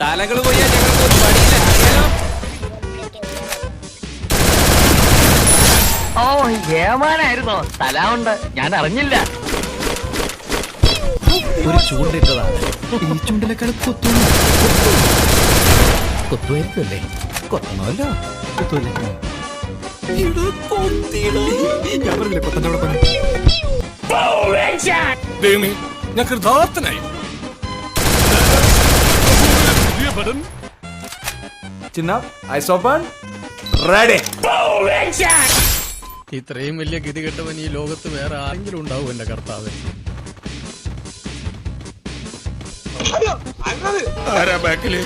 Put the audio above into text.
തലകൾ പോയാൽ ഞങ്ങൾക്ക് ഒരു പണിയില്ല അറിയാലോ. ഓ ഏമാനായിരുന്നോ? സ്ഥലമുണ്ട്, ഞാൻ അറിഞ്ഞില്ല. ഒരു ചൂണ്ടിട്ടതാണ്. ഈ ചൂണ്ടിലേക്കാൾ കൊത്തുമായിരിക്കുമല്ലേ? കൊത്തണമല്ലോ. കൊത്തൂല്ലേ? ഞാൻ പറഞ്ഞില്ലേ കൊത്തന്റെ അവിടെ തന്നെ. ഞാൻ കൃതാർത്ഥനായി. ചിന്ന ഐസ് ഓപ്പൺ റെഡി. ഇത്രയും വലിയ ഗതികെട്ടവൻ ഈ ലോകത്ത് വേറെ ആരെങ്കിലും ഉണ്ടാവും എന്റെ കർത്താവ്? ആരാ ബാക്കില്?